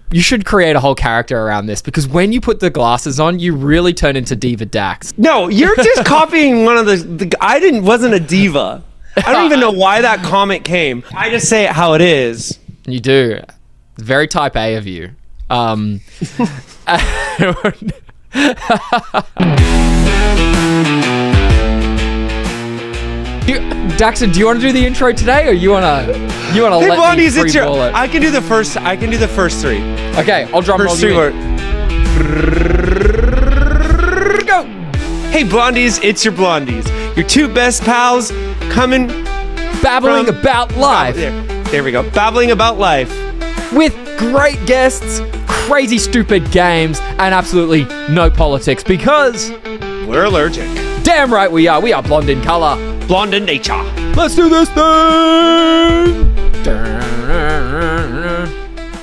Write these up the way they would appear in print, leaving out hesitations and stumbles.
You should create a whole character around this, because when you put the glasses on, you really turn into Diva Dax. No, you're just copying one of wasn't a diva. I don't even know why that comment came. I just say it how it is. You do. Very type A of you. Daxon, do you want to do the intro today, or you wanna Hey, let Blondies, me it's your. freeball it? I can do the first 3. Okay, I'll drum roll First you 3 in. Go. Hey, Blondies, it's your Blondies. Your 2 best pals coming. Babbling about life. There we go. Babbling about life. With great guests, crazy stupid games, and absolutely no politics, because We're allergic. damn right we are. We are blonde in color. Blonde in nature. Let's do this thing!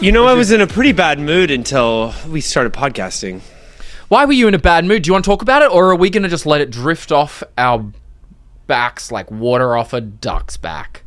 You know, I was in a pretty bad mood until we started podcasting. Why were you in a bad mood? Do you want to talk about it, or are we going to just let it drift off our backs like water off a duck's back?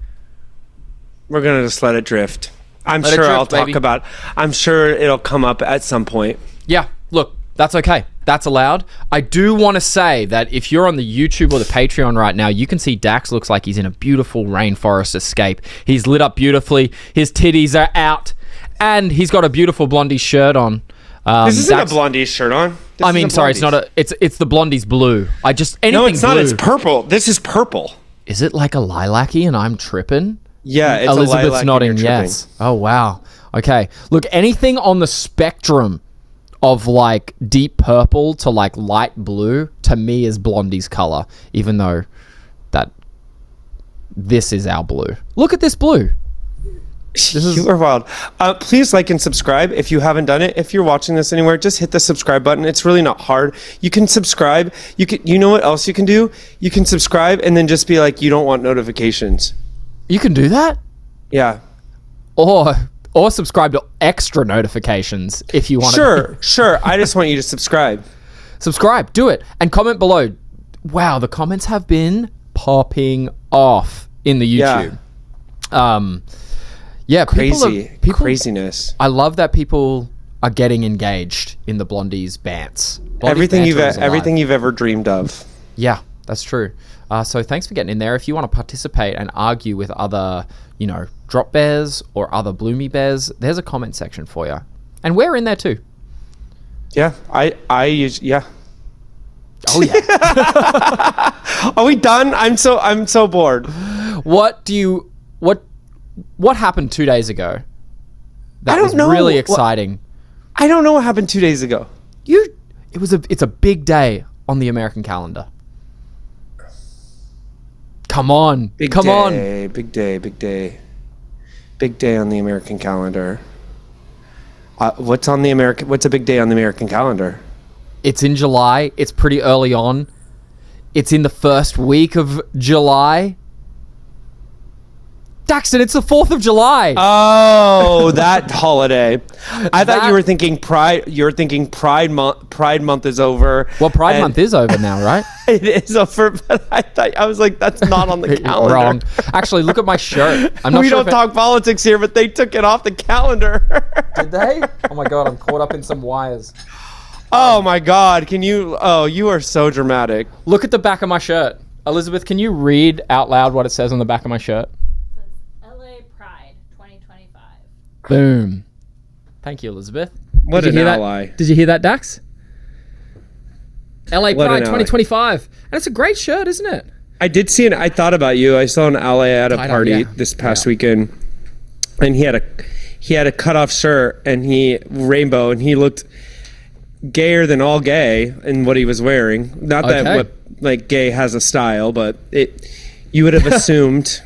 We're going to just let it drift. I'm Let it sure drift, I'll talk baby. about. I'm sure it'll come up at some point. Yeah, look, that's okay. That's allowed. I do want to say that if you're on the YouTube or the Patreon right now, you can see Dax looks like he's in a beautiful rainforest escape. He's lit up beautifully. His titties are out. And he's got a beautiful Blondie shirt on. This isn't a Blondie shirt on. I mean, sorry, it's not a. It's the Blondie's blue. Anything No, it's not. blue. It's purple. This is purple. Is it like a lilac-y and I'm tripping? Yeah, it's Elizabeth's a lilac nodding and you're yes. Oh, wow. Okay. Look, anything on the spectrum of like deep purple to like light blue, to me is Blondie's color, even though this is our blue. Look at this blue. You are wild. Please like and subscribe if you haven't done it. If you're watching this anywhere, just hit the subscribe button. It's really not hard. You can subscribe. You know what else you can do? You can subscribe and then just be like, you don't want notifications. You can do that? Yeah. Or subscribe to extra notifications if you want to. Sure. I just want you to subscribe. Subscribe, do it, and comment below. Wow, the comments have been popping off in the YouTube. Yeah, Craziness. I love that people are getting engaged in the Blondies bants. Everything you've ever dreamed of. Yeah, that's true. So thanks for getting in there. If you want to participate and argue with other, drop bears or other bloomy bears, there's a comment section for you, and we're in there too. Yeah, yeah. Oh yeah. Are we done? I'm so bored. What happened 2 days ago? That was know. really exciting. I don't know what happened 2 days ago. It's a big day on the American calendar. Come on. Big day on the American calendar. What's a big day on the American calendar? It's in July. It's pretty early on. It's in the first week of July. Daxton, it's the 4th of July. Oh, that holiday. I thought you were thinking Pride. You're thinking Pride Month is over. Well, Pride Month is over now, right? It is over, but I was like, that's not on the calendar. Wrong. Actually, look at my shirt. We don't talk politics here, but they took it off the calendar. Did they? Oh my God, I'm caught up in some wires. Oh my God, you are so dramatic. Look at the back of my shirt. Elizabeth, can you read out loud what it says on the back of my shirt? Boom. Thank you, Elizabeth. What an ally. Did you hear that, Dax? LA What Pride an ally. 2025. And it's a great shirt, isn't it? I did see I thought about you. I saw an ally at a party this past weekend, and he had a cutoff shirt and rainbow, and he looked gayer than all gay in what he was wearing. Not that gay has a style, but you would have assumed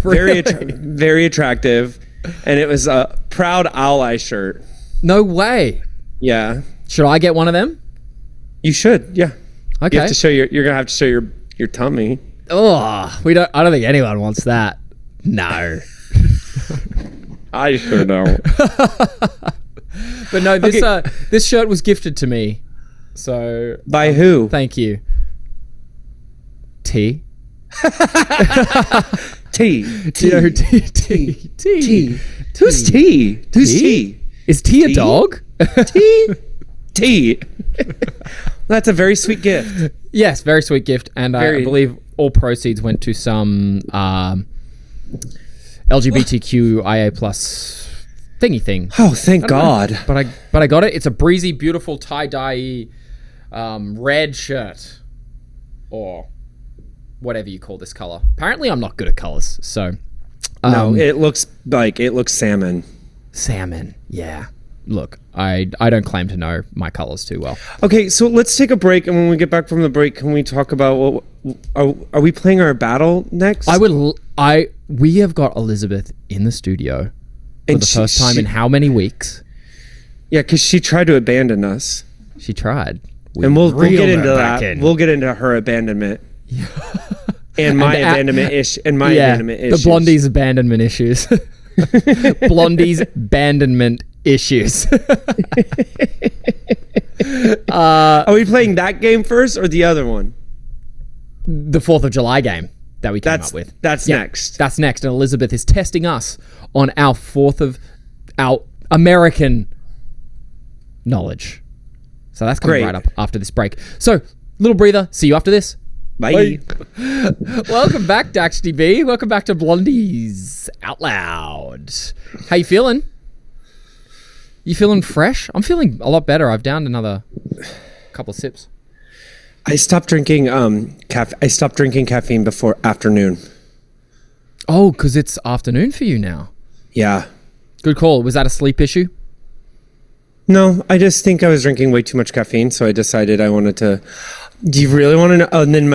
Really? very attractive. And it was a proud ally shirt. No way. Yeah. Should I get one of them? You should. Yeah. Okay. You have to show you're gonna have to show your tummy. Oh, I don't think anyone wants that. No. I sure don't. But no, this shirt was gifted to me. So by who? Thank you. T. T. Do you know who T? Who's T? Who's T? Is T a dog? T. That's a very sweet gift. Yes, very sweet gift. And I believe all proceeds went to some LGBTQIA plus thingy thing. Oh, thank God. But I got it. It's a breezy, beautiful tie-dye red shirt. Or whatever you call this color. Apparently I'm not good at colors, so... no, it looks salmon. Salmon, yeah. Look, I don't claim to know my colors too well. Okay, so let's take a break, and when we get back from the break, can we talk about are we playing our battle next? We have got Elizabeth in the studio for the first time in how many weeks? Yeah, because she tried to abandon us. She tried. And we'll get into that. We'll get into her abandonment. Yeah. And my abandonment issue. And my abandonment issues. The Blondie's abandonment issues. Blondie's abandonment issues. Are we playing that game first or the other one? The 4th of July game that we came up with. That's next. That's next. And Elizabeth is testing us on our our American knowledge. So that's coming right up after this break. So, little breather. See you after this. Bye. Welcome back, Daxty B. Welcome back to Blondies Out Loud. How you feeling? You feeling fresh? I'm feeling a lot better. I've downed another couple of sips. I stopped drinking caffeine before afternoon. Oh, because it's afternoon for you now. Yeah. Good call. Was that a sleep issue? No, I just think I was drinking way too much caffeine, so I decided I wanted to... Do you really want to know? Oh, and then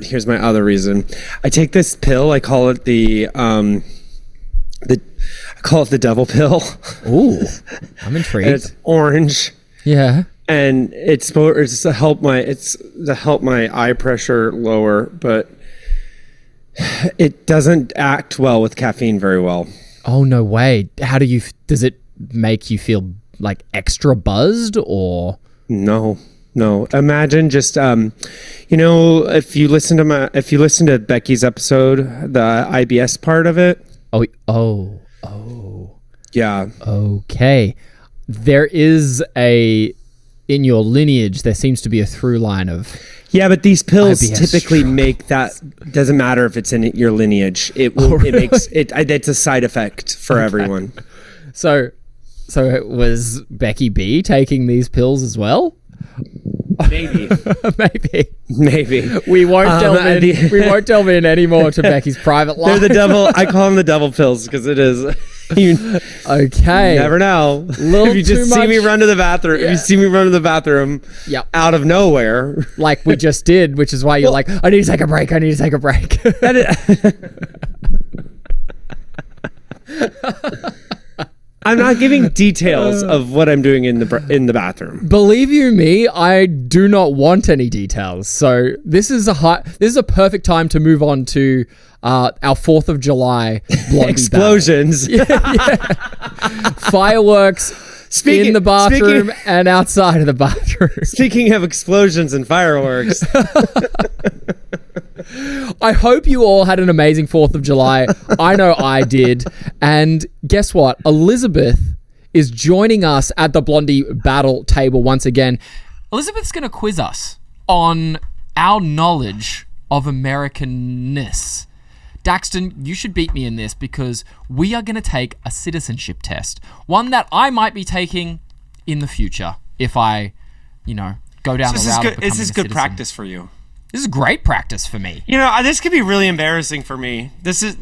here's my other reason. I take this pill. I call it the devil pill. Ooh, I'm intrigued. And it's orange. Yeah. And it's to help my eye pressure lower, but it doesn't act well with caffeine very well. Oh, no way. Does it make you feel like extra buzzed or? No. Imagine just if you listen to Becky's episode, the IBS part of it. Oh. Yeah. Okay. There is in your lineage, there seems to be a through line of. Yeah, but these pills typically make that. Doesn't matter if it's in your lineage. It makes it. It's a side effect for everyone. So was Becky B taking these pills as well? Maybe. We won't delve in anymore to Becky's private life. They're the devil. I call them the devil pills because it is. Okay. You never know. If you just see me run to the bathroom, if you see me run to the bathroom, out of nowhere, like we just did, which is why you're like, I need to take a break. I'm not giving details of what I'm doing in the bathroom. Believe you me, I do not want any details. So this is a perfect time to move on to our 4th of July Blondie explosions. Fireworks in the bathroom and outside of the bathroom. Speaking of explosions and fireworks. I hope you all had an amazing 4th of July. I know I did. And guess what? Elizabeth is joining us at the Blondie Battle table once again. Elizabeth's going to quiz us on our knowledge of Americanness. Daxton, you should beat me in this because we are going to take a citizenship test. One that I might be taking in the future if I, go down the route of becoming a citizen. This is good practice for you. This is great practice for me. This could be really embarrassing for me.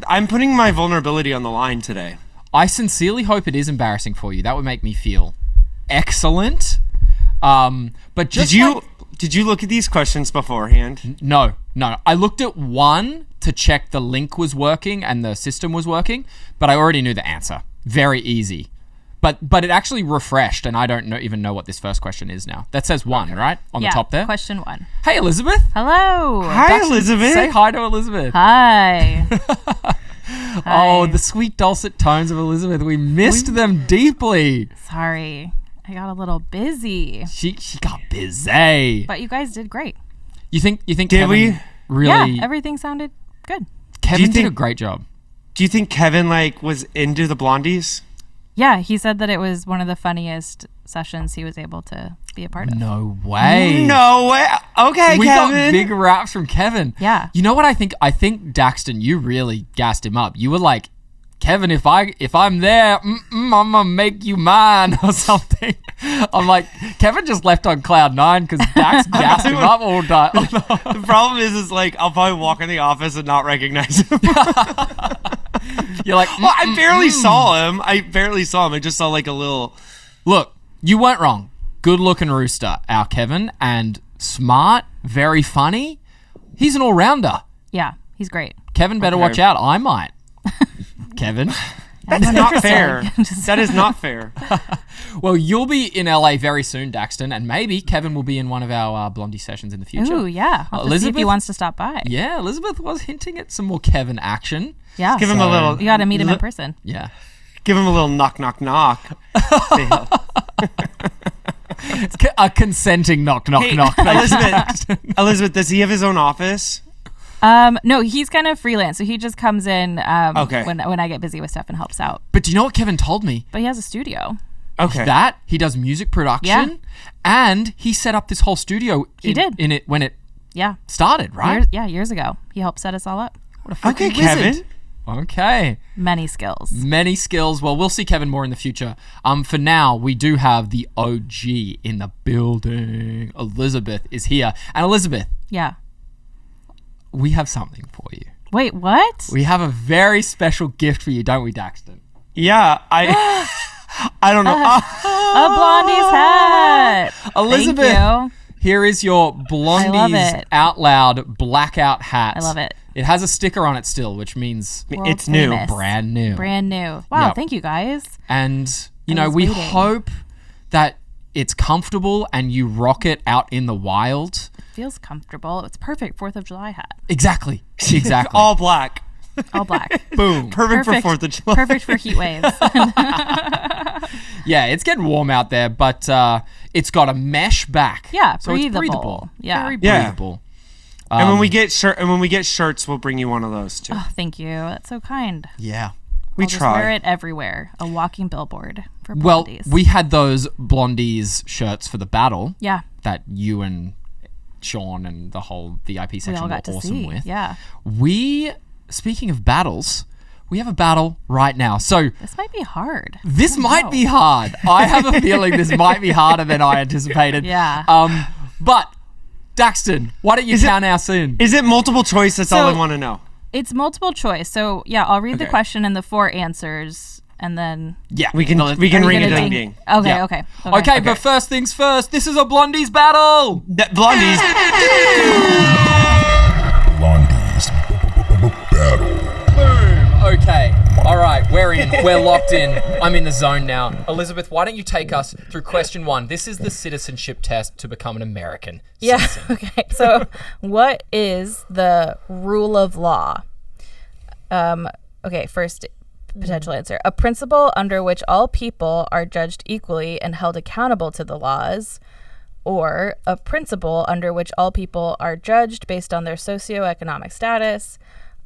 I'm putting my vulnerability on the line today. I sincerely hope it is embarrassing for you. That would make me feel excellent. But just did you look at these questions beforehand? No. I looked at one to check the link was working and the system was working, but I already knew the answer. Very easy. But it actually refreshed, and I don't even know what this first question is now. That says 1, right? On the top there? Question 1. Hey, Elizabeth. Hello. Hi, Elizabeth. Say hi to Elizabeth. Hi. Oh, the sweet dulcet tones of Elizabeth. We missed them deeply. Sorry. I got a little busy. She got busy. But you guys did great. You think did Kevin we? Really? Yeah, everything sounded good. Kevin did a great job. Do you think Kevin was into the Blondies? Yeah, he said that it was one of the funniest sessions he was able to be a part of. No way. No way. Okay, We Kevin. got big raps from Kevin. Yeah. You know what I think? I think, Daxton, you really gassed him up. You were like, Kevin, if I'm there, I'm gonna make you mine or something. I'm like, Kevin just left on cloud 9 because Dax gassed him up all day. The problem is like I'll probably walk in the office and not recognize him. You're like, Well, I barely saw him. I just saw like a little. Look, you weren't wrong. Good looking rooster, our Kevin, and smart, very funny. He's an all rounder. Yeah, he's great. Kevin better watch out. I might. Kevin. That's not fair. That is not fair. Well, you'll be in LA very soon, Daxton, and maybe Kevin will be in one of our Blondie sessions in the future. Ooh, yeah. I'll have to see if he wants to stop by. Yeah, Elizabeth was hinting at some more Kevin action. Yeah. Give him a little. You got to meet him in person. Yeah. Give him a little knock, knock, knock. A consenting knock, knock, knock. Elizabeth, does he have his own office? No, he's kind of freelance, so he just comes in Okay. when I get busy with stuff and helps out. But do you know what Kevin told me? But he has a studio. Okay. That he does music production, and he set up this whole studio. He did. In it when it Yeah. started, right? Years ago. He helped set us all up. What a fucking Okay, wizard. Kevin. Okay. Many skills. Many skills. Well, we'll see Kevin more in the future. For now, we do have the OG in the building. Elizabeth is here. And Elizabeth, Yeah. we have something for you. Wait, what? We have a very special gift for you, don't we, Daxton? Yeah, I don't know. A Blondie's hat. Elizabeth, Thank you. here is your love Blondies it. Out Loud Blackout Hat. I love it. It has a sticker on it still, which means World It's new. famous. brand new. Brand new. Wow, Yep. thank you guys. And, you I know, was we waiting. hope that it's comfortable and you rock it out in the wild. Feels comfortable. It's perfect 4th of July hat. Exactly. Exactly. All black. All black. Boom. Perfect for 4th of July. Perfect for heat waves. Yeah, it's getting warm out there, but it's got a mesh back. Yeah, so it's breathable. breathable. Yeah. Very Yeah. breathable. And when we get shirts, we'll bring you one of those too. Oh, thank you. That's so kind. Yeah. We I'll just wear try. it everywhere. A walking billboard for Well, Blondies. we had those Blondies shirts for the battle Yeah. that you and Sean and the whole VIP We section all were got to awesome see. with. Yeah. Speaking of battles, we have a battle right now. So This might be hard. this might know. be hard. I have a feeling this might be harder than I anticipated. Yeah. But Daxton, why don't you count us in? Is it multiple choice? That's all I So- want to know. It's multiple choice. So, yeah, I'll read the Okay. question and the 4 answers, and then... Yeah, We can Are ring you a gonna ding ding. Okay, Yeah. okay. Okay, but first things first, this is a Blondies battle. Blondies. Blondies Battle. Boom. Okay. All right, we're in. We're locked in. I'm in the zone now. Elizabeth, why don't you take us through question 1? This is the citizenship test to become an American Yeah, citizen. okay. So, what is the rule of law? Okay, first potential answer. A principle under which all people are judged equally and held accountable to the laws, or a principle under which all people are judged based on their socioeconomic status,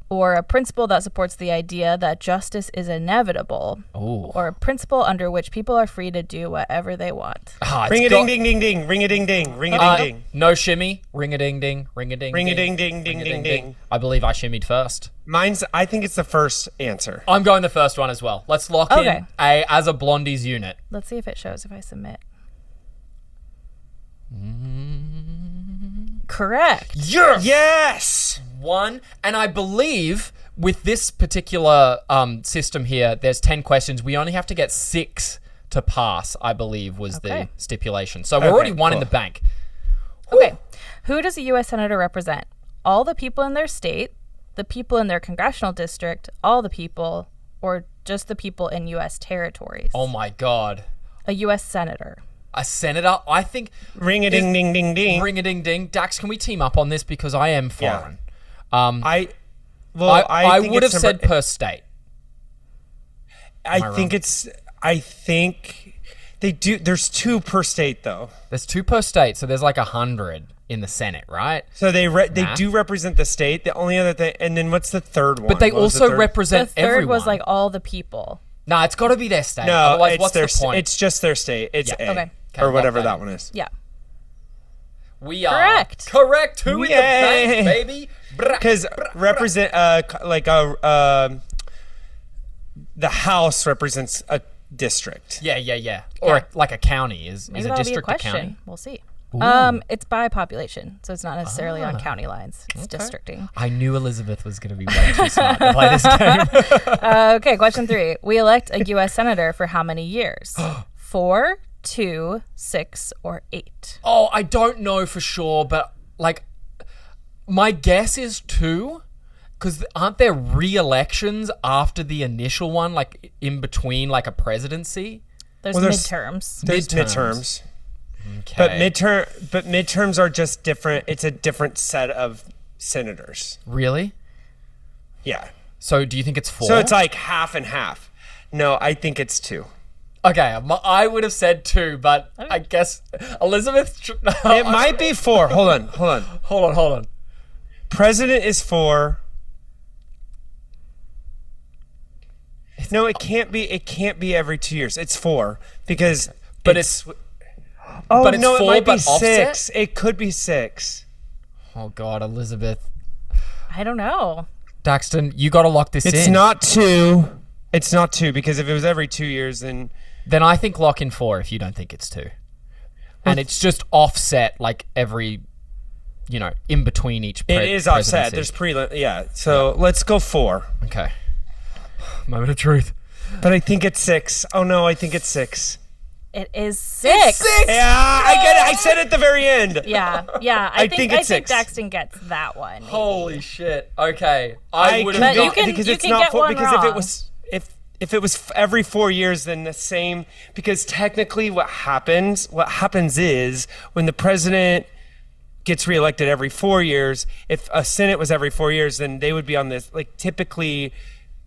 or a principle that supports the idea that justice is inevitable, Oh. or a principle under which people are free to do whatever they want. Ah, it's Ring a got- ding ding ding ding. Ring a ding ding. Ring a ding ding. No shimmy. Ring a ding ding. Ring a ding Ring a ding. ding ding ding ding ding. I believe I shimmied first. I think it's the first answer. I'm going the first one as well. Let's lock Okay. in as a Blondies unit. Let's see if it shows if I submit. Correct. Yes. 1, and I believe with this particular system here, there's 10 questions. We only have to get 6 to pass, I believe, was the Okay. stipulation. So we're already one in cool. the bank. Okay. Who does a U.S. Senator represent? All the people in their state, the people in their congressional district, all the people, or just the people in U.S. territories? Oh my God. A U.S. Senator. A senator? I think... Ring a ding ding ding ding. Ring a ding ding. Dax, can we team up on this? Because I am foreign. I think would have it's said per state. I think they do. There's 2 per state though. There's 2 per state, so there's like 100 in the Senate, right? So they Math. do represent the state. The only other thing, and then what's the third one? But they What was the also third? The represent third everyone. was like all the people. Nah, it's got to be their state. No, Otherwise, it's what's their the point? It's just their state. It's A. Okay. Okay, Or whatever lock that in. one is. Yeah. We are Correct. Correct. Who in the Yay. bank, baby? Because represent the House represents a district. Yeah. Or like a county. Is Maybe a that'll be a district a question. county? We'll see. It's by population, so it's not necessarily on county lines. It's districting. I knew Elizabeth was going to be way too smart to play this game. Okay, question 3. We elect a U.S. senator for how many years? 4, 2, 6, or 8? Oh, I don't know for sure, but like my guess is 2. Because aren't there re-elections after the initial one, like in between like a presidency? There's Well, there's- midterms. There's Midterms. midterms. Okay. But midterms are just different. It's a different set of senators. Really? Yeah. So do you think it's 4? So it's like half and half. No, I think it's 2. Okay, I would have said 2, but I guess Elizabeth... It might be 4. Hold on. Hold on. President is 4. No, it can't be. It can't be every 2 years. It's 4 because. But it's... Oh but it's no, 4, it might be but offset? 6. It could be 6. Oh, God, Elizabeth. I don't know. Daxton, you got to lock this in. It's not 2. It's not 2 because if it was every 2 years, then Then I think lock in 4 if you don't think it's 2. And it's just offset like every, in between each it is offset. There's yeah. So let's go 4. Okay. Moment of truth. But I think it's 6. Oh no, I think it's 6. It is 6. Yeah, I get it. I said it at the very end. Yeah. I think it's I think 6. Daxton gets that one. maybe. Holy shit. Okay. I would have But you got... can- because it's get not 4 one because if it wrong. was if it was every 4 years, then the same, because technically what happens is when the president gets reelected every 4 years, if a Senate was every 4 years, then they would be on this, like typically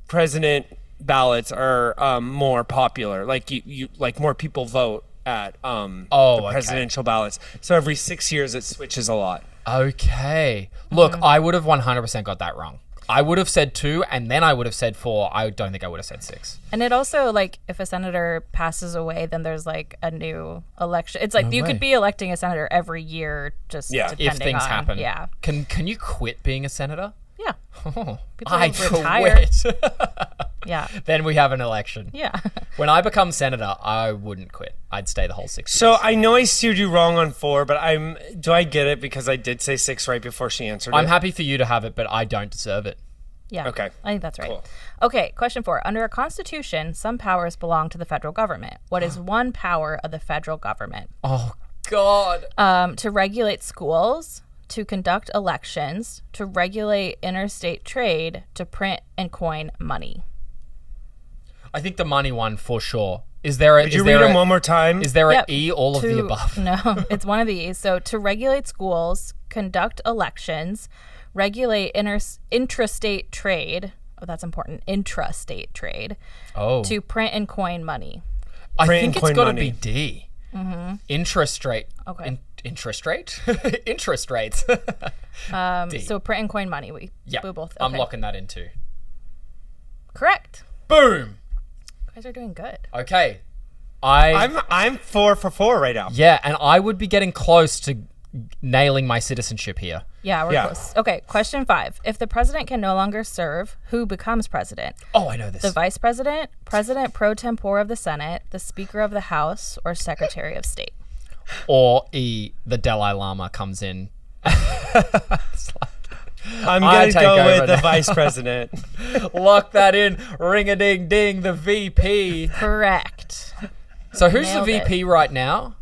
president ballots are more popular. Like you like more people vote at the okay. presidential ballots. So every 6 years it switches a lot. Okay. Look, I would have 100% got that wrong. I would have said 2, and then I would have said 4. I don't think I would have said 6. And it also, like, if a senator passes away, then there's like a new election. It's like you way. could be electing a senator every year, just depending If things on, happen. Yeah. Can you quit being a senator? Yeah. Oh, People I retire. quit. Yeah. Then we have an election. Yeah. When I become senator, I wouldn't quit. I'd stay the whole 6 years. So I know I steered you wrong on 4, but do I get it because I did say 6 right before she answered I'm it? happy for you to have it, but I don't deserve it. Yeah. Okay. I think that's right. Cool. Okay, question 4. Under a constitution, some powers belong to the federal government. What is one power of the federal government? Oh, God. To regulate schools, to conduct elections, to regulate interstate trade, to print and coin money. I think the money one for sure. Is there a... Would you read them one more time? Is there Yep. an E, all of the above? No, it's one of these. So to regulate schools, conduct elections, regulate intrastate trade. Oh, that's important. Intrastate trade. Oh. To print and coin money. I Print think and it's coin got to money. be D. Mm-hmm. Interest rate. Okay. Interest rate? Interest rates. D. So print and coin money. We both. I'm okay. locking that in too. Correct. Boom. You guys are doing good. Okay. I'm 4 for 4 right now. Yeah, and I would be getting close to nailing my citizenship here. Yeah, we're Yeah. close. Okay, question 5. If the president can no longer serve, who becomes president? Oh, I know this. The vice president, president pro tempore of the Senate, the speaker of the House, or secretary of state? Or E, the Dalai Lama comes in. I'm I going to take go over with the now. vice president. Lock that in. Ring-a-ding-ding, the VP. Correct. So who's Nailed the it. VP right now?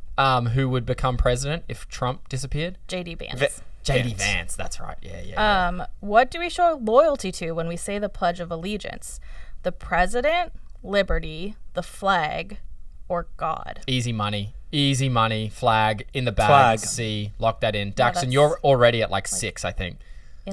Who would become president if Trump disappeared? JD Vance. JD Vance, that's right. Yeah. What do we show loyalty to when we say the Pledge of Allegiance? The president, liberty, the flag, or God? Easy money, flag in the bag. Flag. C, lock that in. Daxon, that's you're already at like 6, I think.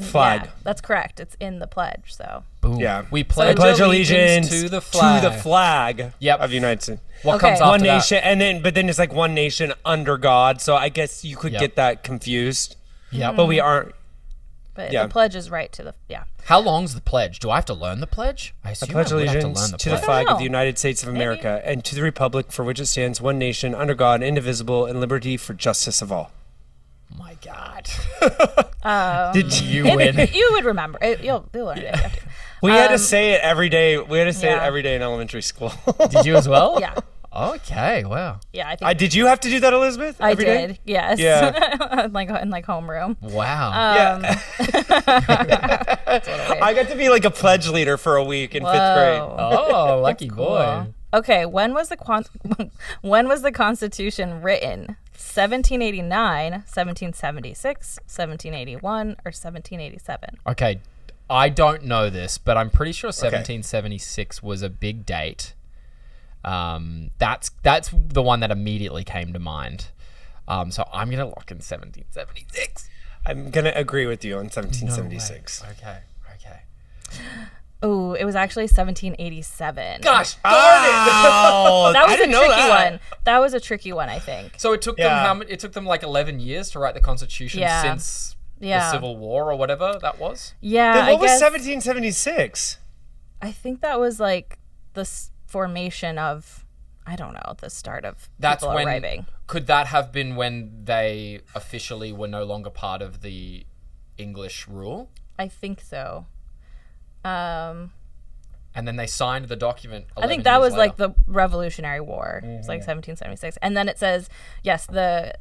Flag. Yeah, that's correct. It's in the pledge, so. Boom. Yeah. We pledge, Pledge allegiance allegiance to the flag. Yep. of the United States. What Okay. comes after One that? nation, but then it's like one nation under God. So I guess you could Yep. get that confused. Yep. But we aren't. But Yeah. the pledge is right to the How long's the pledge? Do I have to learn the pledge? I I assume pledge I would have to allegiance learn the to the pledge. flag know. of the United States of America and to the republic for which it stands, one nation, under God, indivisible, and liberty for justice of all. My God. Did You win. You would remember. You'll learn it. We had to say it every day. We had to say it yeah. every day in elementary school. Did you as well? Yeah. Okay, wow. Yeah, I think Did you have to do that, Elizabeth? I every day? did. Yes. Yeah. in like homeroom. Wow. Yeah. I got to be like a pledge leader for a week in 5th grade. Oh, lucky boy. Okay, when was the Constitution written? 1789, 1776, 1781, or 1787? Okay, I don't know this, but I'm pretty sure 1776 was a big date. That's the one that immediately came to mind. So I'm gonna lock in 1776. I'm going to agree with you on 1776. Okay. Oh, it was actually 1787. Gosh darn Oh, That was I didn't a know tricky that. one. That was a tricky one, I think. So it took them it took them like 11 years to write the Constitution since the Civil War or whatever that was. Yeah, Then what was guess, 1776? I think that was like the formation of, I don't know, the start of That's people when arriving. Could that have been when they officially were no longer part of the English rule? I think so. And then they signed the document. I think that was like the Revolutionary War. It was like 1776. And then it says, yes, they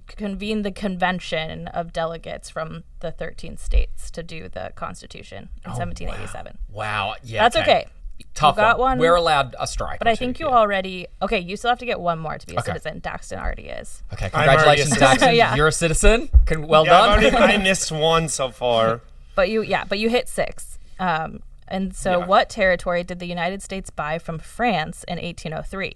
convened the convention of delegates from the 13 states to do the Constitution in 1787. Wow. Yeah. That's okay. Tough You got one. We're allowed a strike. But I think you already... Okay, you still have to get one more to be a citizen. Daxton already is. Okay, I'm already a congratulations, citizen. Daxton. Yeah. You're a citizen. Well Yeah, done. I missed one so far. But you hit 6. And so what territory did the United States buy from France in 1803?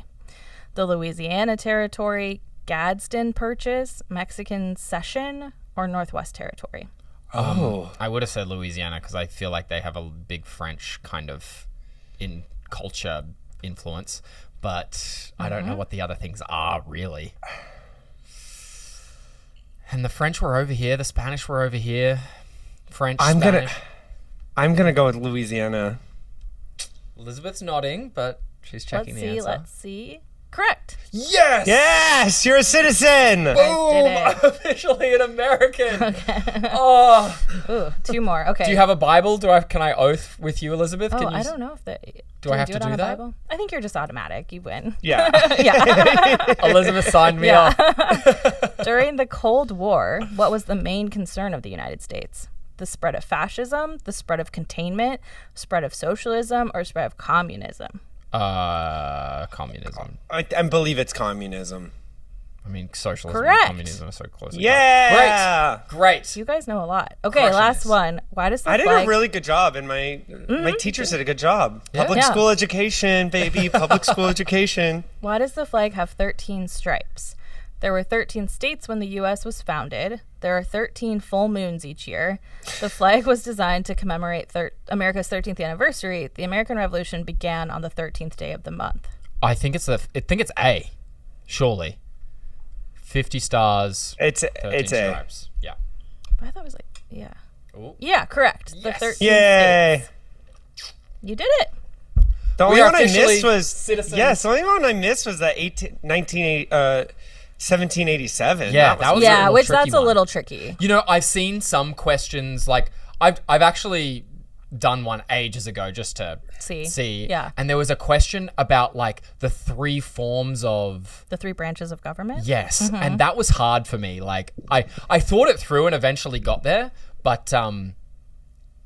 The Louisiana Territory, Gadsden Purchase, Mexican Cession, or Northwest Territory? I would have said Louisiana because I feel like they have a big French kind of in culture influence, but I don't know what the other things are really. And the French were over here, the Spanish were over here. I'm Spanish. gonna go with Louisiana. Elizabeth's nodding, but she's checking the answer. Let's see. Correct. Yes! Yes, you're a citizen. Did Boom! it. I'm officially an American. Oh. Ooh, 2 more. Okay. Do you have a Bible? Can I oath with you, Elizabeth? Oh, Can you I don't know if that... Do I have to it on do a that? Bible? I think you're just automatic. You win. Yeah. Yeah. Elizabeth signed me off. During the Cold War, what was the main concern of the United States? The spread of fascism, the spread of containment, spread of socialism, or spread of communism? Communism. I believe it's communism. I mean, socialism Correct. and communism are so close. Yeah. Great. You guys know a lot. Okay, Crushing last this. one. Why does the I did flag... a really good job, and my teachers did a good job. Public Yeah. school education, baby. Public school education. Why does the flag have 13 stripes? There were 13 states when the U.S. was founded. There are 13 full moons each year. The flag was designed to commemorate America's 13th anniversary. The American Revolution began on the 13th day of the month. I think it's A. Surely. 50 stars. It's 13 A. stripes. Yeah. But I thought it was like, yeah. Ooh. Yeah, correct. The Yes. 13 Yay. states. You did it. The only are one I officially missed was citizens. Yes, the only one I missed was that 1787. Yeah, that was a Yeah, little which tricky that's a one. little tricky. You know, I've seen some questions like I've actually done one ages ago just to see. Yeah. And there was a question about like the 3 forms of The 3 branches of government. yes, and that was hard for me. Like I thought it through and eventually got there, but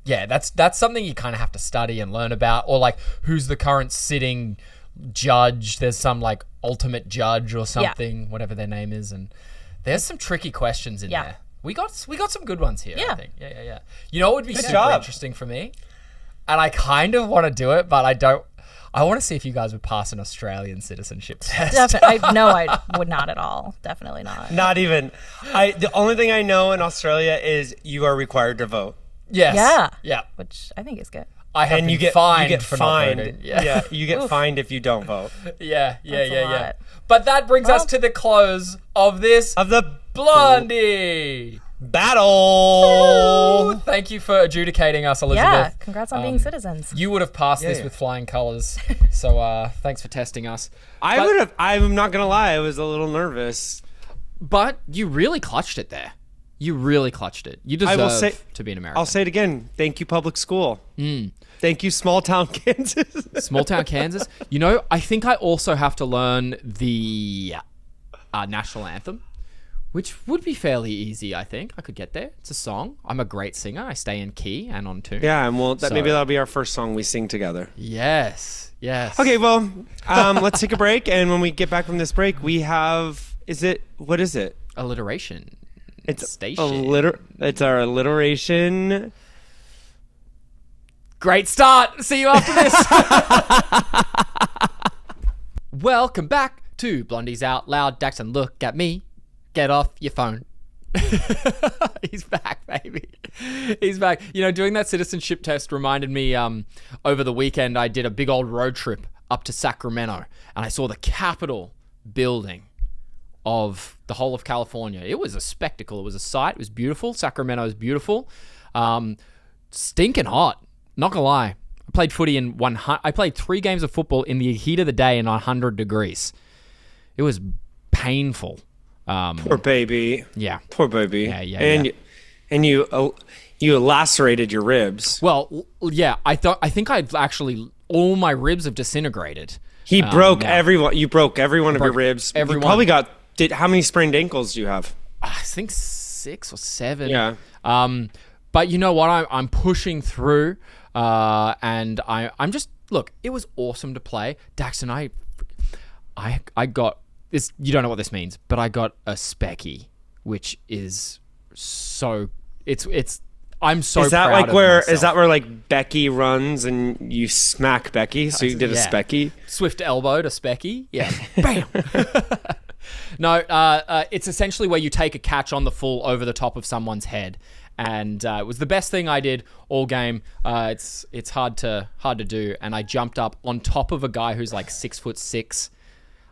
yeah, that's something you kind of have to study and learn about, or like who's the current sitting judge. There's some like ultimate judge or something, whatever their name is, and there's some tricky questions in there. We got some good ones here. I Yeah. think. Yeah. You know what would be super job. interesting for me, and I kind of want to do it, but I don't. I want to see if you guys would pass an Australian citizenship test. Definitely. I would not at all. Definitely not. Not even. The only thing I know in Australia is you are required to vote. Yes. Yeah. Yeah. Which I think is good. I have And been you get fined fined. for not voting. Yeah, you get fined if you don't vote. Yeah. That's a lot. But that brings us to the close of this Of the Blondie Battle. Thank you for adjudicating us, Elizabeth. Yeah, congrats on being citizens. You would have passed this with flying colours. So thanks for testing us. I would have. I'm not gonna lie. I was a little nervous. But you really clutched it there. You really clutched it. You deserve to be an American. I'll say it again. Thank you, public school. Thank you, small town Kansas. Small town Kansas. You know, I think I also have to learn the national anthem, which would be fairly easy, I think. I could get there. It's a song. I'm a great singer. I stay in key and on tune. Yeah, and maybe that'll be our first song we sing together. Yes. Okay, well, let's take a break. And when we get back from this break, we have... What is it? Alliteration. It's station. It's our alliteration. Great start. See you after this. Welcome back to Blondies Out Loud. Daxon, look at me. Get off your phone. He's back, baby. He's back. You know, doing that citizenship test reminded me, over the weekend, I did a big old road trip up to Sacramento, and I saw the Capitol building of the whole of California. It was a spectacle. It was a sight. It was beautiful. Sacramento is beautiful. Stinking hot. Not gonna lie. I played footy in I played 3 games of football in the heat of the day in 100 degrees. It was painful. Poor baby. Yeah. Poor baby. Yeah. And you lacerated your ribs. Well, yeah. I think I've actually all my ribs have disintegrated. He broke everyone. You broke every one of your ribs. Everyone. You probably got. How many sprained ankles do you have? I think 6 or 7. Yeah. But you know what? I'm pushing through, and I'm just look. It was awesome to play. Dax and I got this. You don't know what this means, but I got a specky, which is so. It's. I'm so. Is that proud like of where? myself. Is that where like Becky runs and you smack Becky? So you did a specky. Swift elbow to specky. Yeah. Bam. No, it's essentially where you take a catch on the full over the top of someone's head, and it was the best thing I did all game. It's hard to do, and I jumped up on top of a guy who's like 6'6".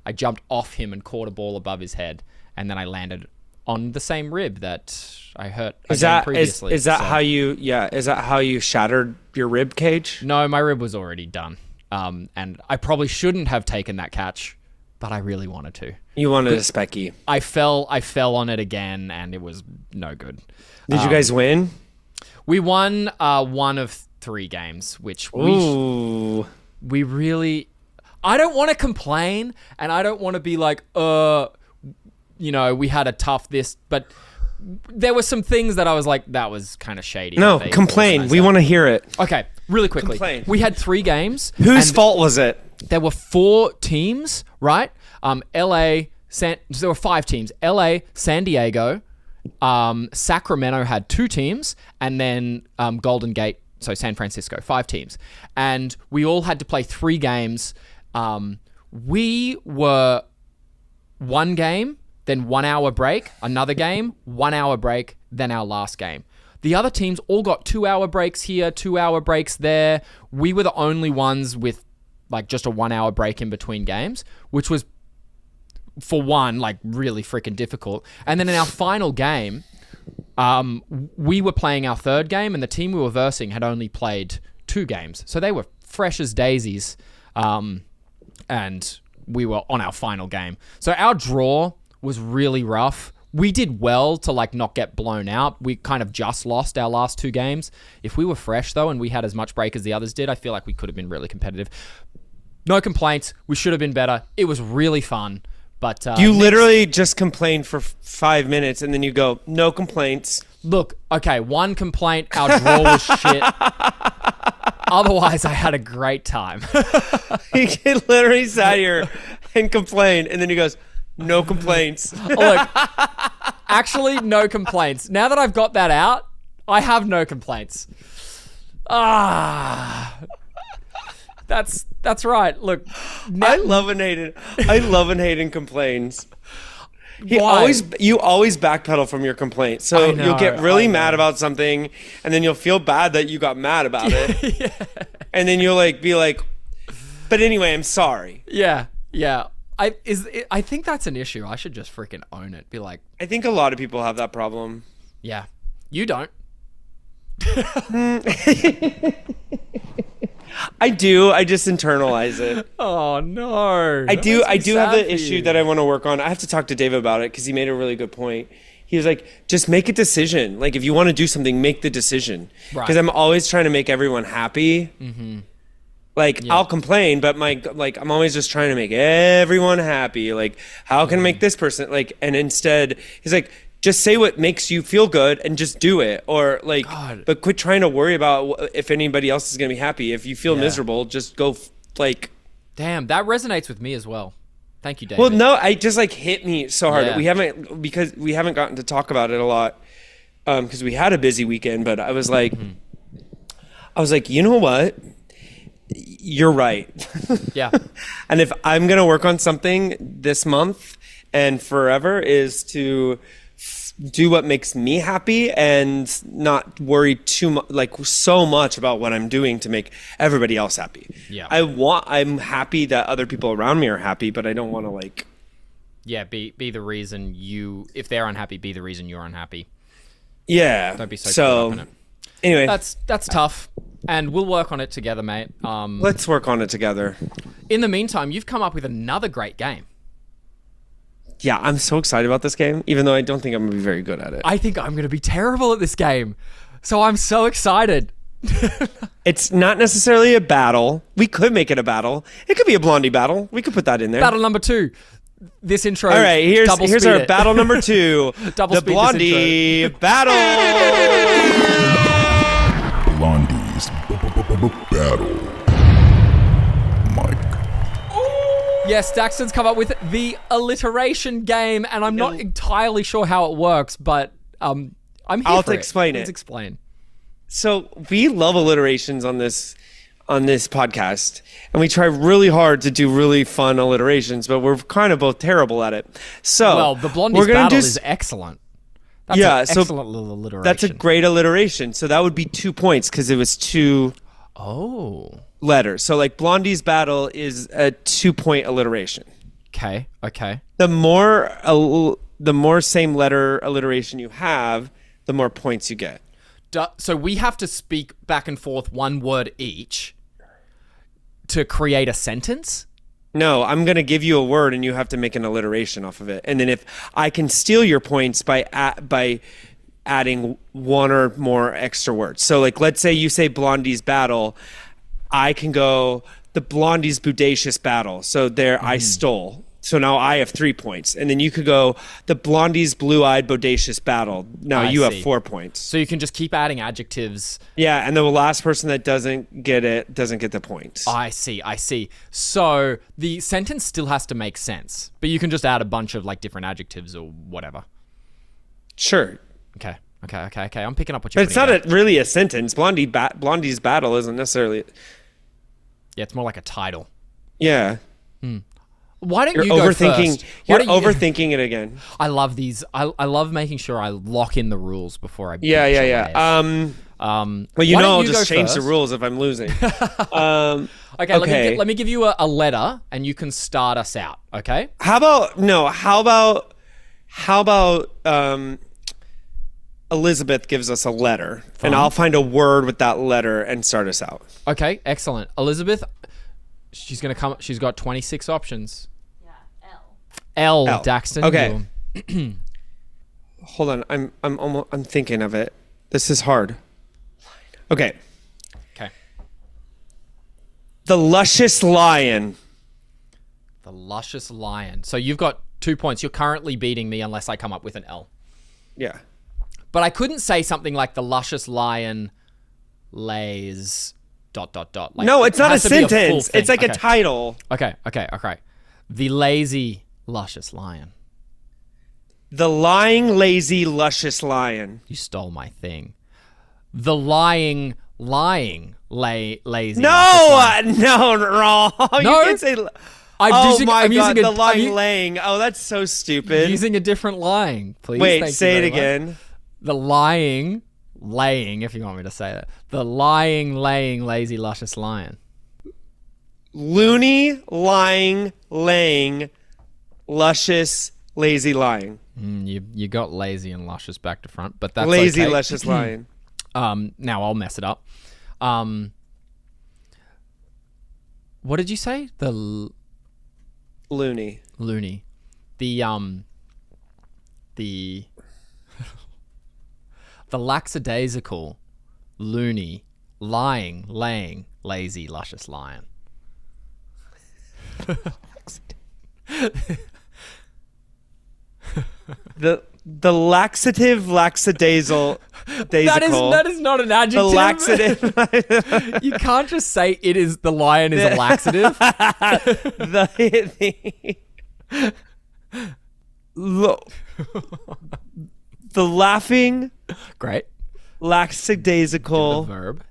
I jumped off him and caught a ball above his head, and then I landed on the same rib that I hurt previously. Is that how you? Yeah, is that how you shattered your rib cage? No, my rib was already done, and I probably shouldn't have taken that catch, but I really wanted to. You wanted a specky. I fell on it again, and it was no good. Did you guys win? We won 1 of 3 games, which we really... I don't want to complain, and I don't want to be like, we had a tough this, but there were some things that I was like, that was kind of shady. No, complain. We want to hear it. Okay, really quickly. Complain. We had 3 games. Whose fault was it? There were 4 teams, right? There were 5 teams. LA, San Diego, Sacramento had 2 teams, and then Golden Gate, so San Francisco, 5 teams. And we all had to play 3 games. We were 1 game, then 1 hour break, another game, 1 hour break, then our last game. The other teams all got 2 hour breaks here, 2 hour breaks there. We were the only ones with like just a 1 hour break in between games, which was, for one, like really freaking difficult. And then in our final game, we were playing our 3rd game, and the team we were versing had only played 2 games. So they were fresh as daisies, and we were on our final game. So our draw was really rough. We did well to like not get blown out. We kind of just lost our last 2 games. If we were fresh though, and we had as much break as the others did, I feel like we could have been really competitive. No complaints. We should have been better. It was really fun. But you literally just complained for 5 minutes, and then you go, no complaints. Look, okay, 1 complaint, our draw was shit. Otherwise, I had a great time. He literally sat here and complained, and then he goes, no complaints. Look, actually, no complaints. Now that I've got that out, I have no complaints. That's right. Look, I love when Hayden complains. You always backpedal from your complaint. So you'll get really mad about something, and then you'll feel bad that you got mad about it. Yeah. And then you'll be like, but anyway, I'm sorry. Yeah. I think that's an issue. I should just freaking own it. Be like, I think a lot of people have that problem. Yeah. You don't. I do. I just internalize it. Oh no. I do have the issue that I want to work on. I have to talk to Dave about it because he made a really good point. He was like, just make a decision. Like, if you want to do something, make the decision. Right. Because I'm always trying to make everyone happy. Mm-hmm. Like, I'll complain, but I'm always just trying to make everyone happy. Like, how can I make this person, like, and instead, he's like, just say what makes you feel good and just do it. Or like, but quit trying to worry about if anybody else is going to be happy. If you feel miserable, just go like. Damn, that resonates with me as well. Thank you, David. Well, no, I just like hit me so hard. Yeah. We haven't gotten to talk about it a lot because we had a busy weekend. But I was like, you know what? You're right. Yeah. And if I'm gonna work on something this month and forever, is to do what makes me happy and not worry too much, like so much about what I'm doing to make everybody else happy. Yeah. I'm happy that other people around me are happy, but I don't want to like. Yeah, be the reason if they're unhappy, be the reason you're unhappy. Yeah. Don't be so caught up in it. Anyway, that's tough, and we'll work on it together, mate. Let's work on it together. In the meantime, you've come up with another great game. Yeah, I'm so excited about this game, even though I don't think I'm gonna be very good at it. I think I'm going to be terrible at this game, so I'm so excited. It's not necessarily a battle. We could make it a battle. It could be a Blondie battle. We could put that in there. Battle number 2. This intro. All right, here's our battle number 2. Double the speed Blondie battle. Blondies Battle. Mike. Yes, Daxton's come up with the alliteration game, and I'm not entirely sure how it works, but I'm here I'll for it. explain it. Let's explain. So we love alliterations on this podcast, and we try really hard to do really fun alliterations, but we're kind of both terrible at it. So Well, the Blondies Battle is excellent. That's an excellent little alliteration. That's a great alliteration. So that would be 2 points because it was 2 letters. So like Blondie's Battle is a 2-point alliteration. Okay. The more same letter alliteration you have, the more points you get. So we have to speak back and forth one word each to create a sentence? No, I'm going to give you a word and you have to make an alliteration off of it. And then if I can steal your points by adding one or more extra words. So like, let's say you say Blondie's Battle, I can go the Blondie's Bodacious Battle. So there I stole. So now I have 3 points. And then you could go the Blondie's Blue-Eyed Bodacious Battle. Now you have 4 points. So you can just keep adding adjectives. Yeah, and the last person that doesn't get it doesn't get the points. I see. So the sentence still has to make sense, but you can just add a bunch of like different adjectives or whatever. Sure. Okay. I'm picking up what you're But it's not really a sentence. Blondie's Battle isn't necessarily... Yeah, it's more like a title. Yeah. Why don't You're you go overthinking. first? You're overthinking it again. I love these. I love making sure I lock in the rules before I. Yeah. Well, I'll just change the rules if I'm losing. Okay. Let me give you a letter, and you can start us out. Okay. How about Elizabeth gives us a letter, and I'll find a word with that letter and start us out. Okay. Excellent. Elizabeth, she's gonna come. She's got 26 options. L. Daxton. Okay. Hold on. I'm thinking of it. This is hard. Okay. The luscious lion. The luscious lion. So you've got 2 points. You're currently beating me unless I come up with an L. Yeah. But I couldn't say something like the luscious lion lays ... Like, no, it's not a has to be sentence. full thing. It's like a title. Okay. The lazy, luscious lion. The lying, lazy, luscious lion. You stole my thing. The lying, lazy. No, no, wrong. No? You can't say. I'm using the lying, laying. Oh, that's so stupid. Using a different lying, please. Wait, say it again. Much. The lying, laying, if you want me to say that. The lying, laying, lazy, luscious lion. Loony, lying, laying, luscious, Lazy lying. You got lazy and luscious back to front, but that's Lazy, okay. luscious lying. Now I'll mess it up. What did you say? The Loony. loony. The the lackadaisical, loony, lying, laying, lazy, luscious lion. The laxative, lackadaisical. That is not an adjective. The laxative. You can't just say it is the lion is a laxative. The laughing, Great. lackadaisical, Verb.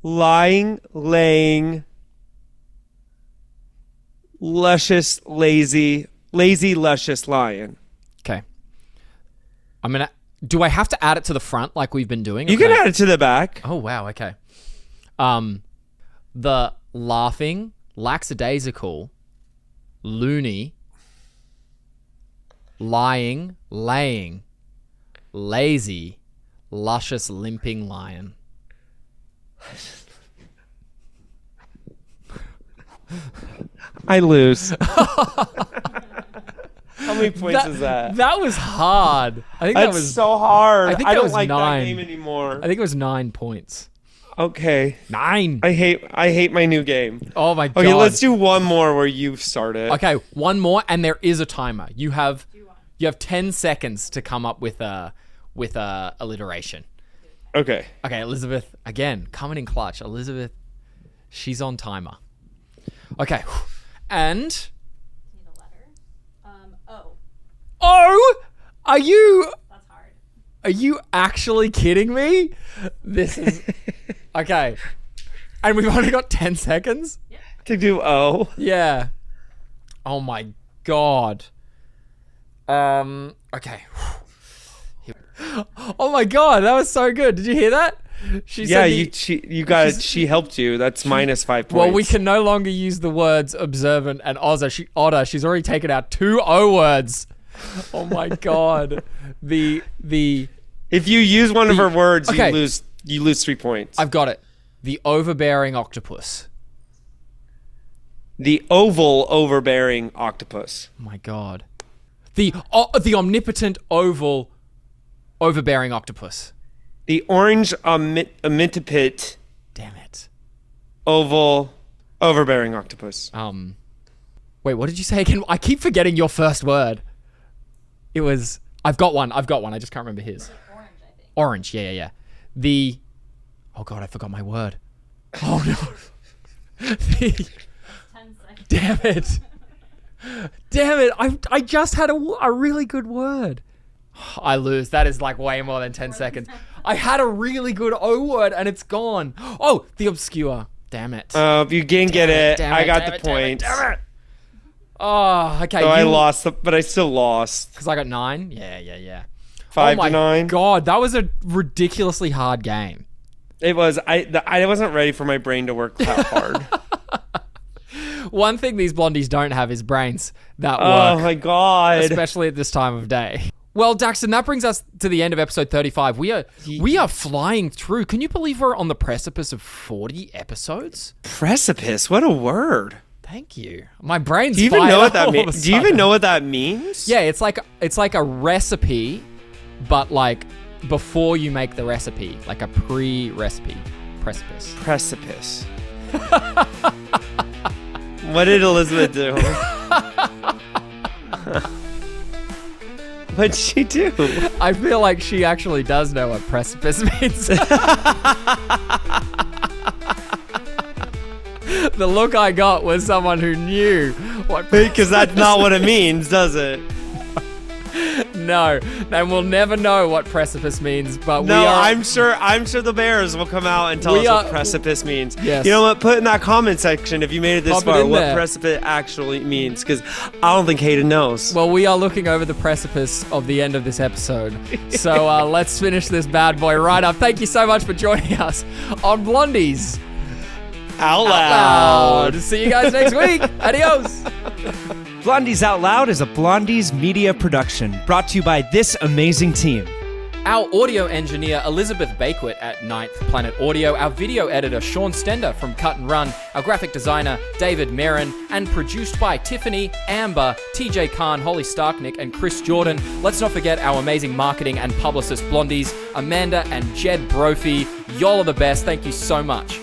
lying, laying, luscious, lazy, luscious lion. Okay. Do I have to add it to the front like we've been doing? You can add it to the back. Oh, wow. Okay. The laughing, lackadaisical, loony, lying, laying, lazy, luscious, limping lion. I lose. How many points is that? That was hard. I think that That's was so hard. I think I that don't was like 9. that game anymore. I think it was 9 points. Okay. 9. I hate my new game. Oh my god. Okay, let's do one more where you start it. Okay, one more, and there is a timer. You have 10 seconds to come up with a alliteration. Okay. Okay, Elizabeth, again, coming in clutch. Elizabeth, she's on timer. Okay, and Need a letter. O. oh, are you? That's hard. Are you actually kidding me? This is okay, and we've only got 10 seconds. To do O. Yeah. Oh my god. Okay. Oh my god, that was so good. Did you hear that? She Yeah, said you got it. She helped you. That's minus 5 points. well, we can no longer use the words observant and otter. She's already taken out 2 O words. Oh my god. The If you use one of her words, okay. you lose 3 points. I've got it. The overbearing octopus. The oval overbearing octopus. Oh my god. The omnipotent oval overbearing octopus. The orange omnipit Damn it. oval overbearing octopus. Wait, what did you say again? I keep forgetting your first word. It was I've got one. I just can't remember his. Orange, I think. Orange, yeah. Oh god, I forgot my word. Oh no. 10 seconds. Damn it. I just had a really good word. I lose. That is like way more than 10 seconds. I had a really good O word and it's gone. Oh, the obscure. Damn it. You didn't get it. I got the point. Damn it. Oh, okay. So I lost, but I still lost. Because I got 9? Yeah. 5 oh my to 9. god, that was a ridiculously hard game. It was. I wasn't ready for my brain to work that hard. One thing these blondies don't have is brains that work. Oh my god. Especially at this time of day. Well, Daxton, that brings us to the end of episode 35. We are flying through. Can you believe we're on the precipice of 40 episodes? Precipice. What a word. Thank you. My brain's Do you even fired know what up that all of a means? Do you even sudden. know what that means? Yeah, it's like a recipe, but like before you make the recipe, like a pre-recipe. Precipice. Precipice. What did Elizabeth do? What'd she do? I feel like she actually does know what precipice means. The look I got was someone who knew what. Because that's not what it means, does it? No, and we'll never know what precipice means. But No, we are. I'm sure the bears will come out and tell us what precipice means. Yes. You know what? Put in that comment section if you made it this Pop it far in what there. precipice actually means, because I don't think Hayden knows. Well, we are looking over the precipice of the end of this episode. So let's finish this bad boy right up. Thank you so much for joining us on Blondies Out loud. See you guys next week. Adios. Blondies Out Loud is a Blondies media production brought to you by this amazing team. Our audio engineer, Elizabeth Bakewit at Ninth Planet Audio, our video editor, Sean Stender from Cut and Run, our graphic designer, David Merrin, and produced by Tiffany, Amber, TJ Khan, Holly Starknick, and Chris Jordan. Let's not forget our amazing marketing and publicist blondies, Amanda and Jed Brophy. Y'all are the best. Thank you so much.